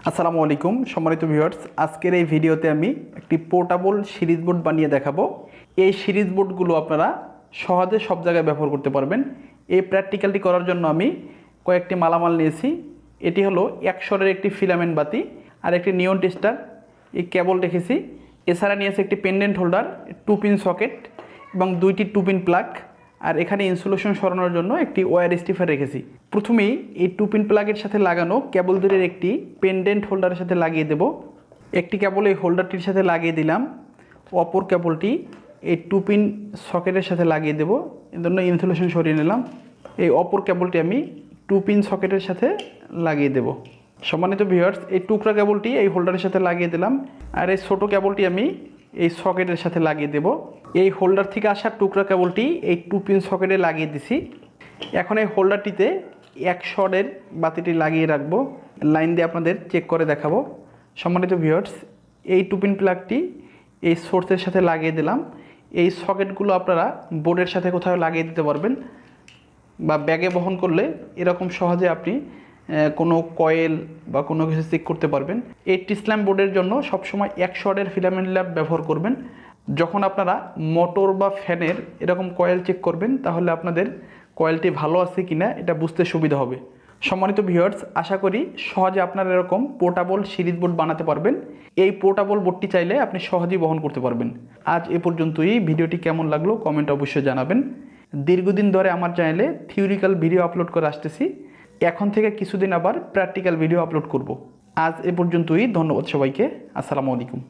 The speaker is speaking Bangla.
আসসালামু আলাইকুম সম্মানিত ভিউয়ার্স, আজকের এই ভিডিওতে আমি একটি পোর্টেবল সিরিজ বোর্ড বানিয়ে দেখাবো। এই সিরিজ বোর্ডগুলো আপনারা সহজে সব জায়গায় ব্যবহার করতে পারবেন। এই প্র্যাকটিক্যালটি করার জন্য আমি কয়েকটি মালামাল নিয়েছি। এটি হলো 100 একটি ফিলামেন্ট বাতি আর একটি নিয়ন টেস্টার, এই কেবল রেখেছি। এছাড়া নিয়েছি একটি পেন্ডেন্ট হোল্ডার, 2 পিন সকেট এবং 2টি 2 পিন প্লাগ, আর এখানে ইনসুলেশন সরানোর জন্য একটি ওয়্যার স্টিফার রেখেছি। প্রথমেই এই 2 পিন প্লাগের সাথে লাগানো কেবল দুটির একটি পেন্ডেন্ট হোল্ডারের সাথে লাগিয়ে দেব। একটি কেবল এই হোল্ডারটির সাথে লাগিয়ে দিলাম, অপর কেবলটি এই 2 পিন সকেটের সাথে লাগিয়ে দেব। এর জন্য ইনসুলেশন সরিয়ে নিলাম। এই অপর কেবলটি আমি 2 পিন সকেটের সাথে লাগিয়ে দেব। সম্মানিত ভিউয়ার্স, এই টুকরা কেবলটি এই হোল্ডারের সাথে লাগিয়ে দিলাম, আর এই ছোটো কেবলটি আমি এই সকেটের সাথে লাগিয়ে দেব। এই হোল্ডার থেকে আসা টুকরা কেবলটি এই 2 পিন সকেটে লাগিয়ে দিছি। এখন এই হোল্ডারটিতে 100 বাতিটি লাগিয়ে রাখবো। লাইন দিয়ে আপনাদের চেক করে দেখাবো। সম্মানিত ভিউয়ার্স, এই 2 পিন প্লাগটি এই সোর্সের সাথে লাগিয়ে দিলাম। এই সকেটগুলো আপনারা বোর্ডের সাথে কোথাও লাগিয়ে দিতে পারবেন, বা ব্যাগে বহন করলে এরকম সহজে আপনি কোনো কয়েল বা কোনো কিছু চেক করতে পারবেন। এই টিসল্যাম বোর্ডের জন্য সবসময় 100 ফিলামেন্ট ল্যাম্প ব্যবহার করবেন। যখন আপনারা মোটর বা ফ্যানের এরকম কয়েল চেক করবেন, তাহলে আপনাদের কয়েলটি ভালো আছে কিনা এটা বুঝতে সুবিধা হবে। সম্মানিত ভিউয়ার্স, আশা করি সহজে আপনারা এরকম পোর্টেবল সিরিজ বোর্ড বানাতে পারবেন। এই পোর্টেবল বোর্ডটি চাইলে আপনি সহজেই বহন করতে পারবেন। আজ এ পর্যন্তই। ভিডিওটি কেমন লাগলো কমেন্ট অবশ্যই জানাবেন। দীর্ঘদিন ধরে আমার চ্যানেলে থিওরিক্যাল ভিডিও আপলোড করে আসতেছি। এখন থেকে কিছুদিন আবার প্র্যাকটিক্যাল ভিডিও আপলোড করব। আজ এ পর্যন্তই। ধন্যবাদ সবাইকে। আসসালামু আলাইকুম।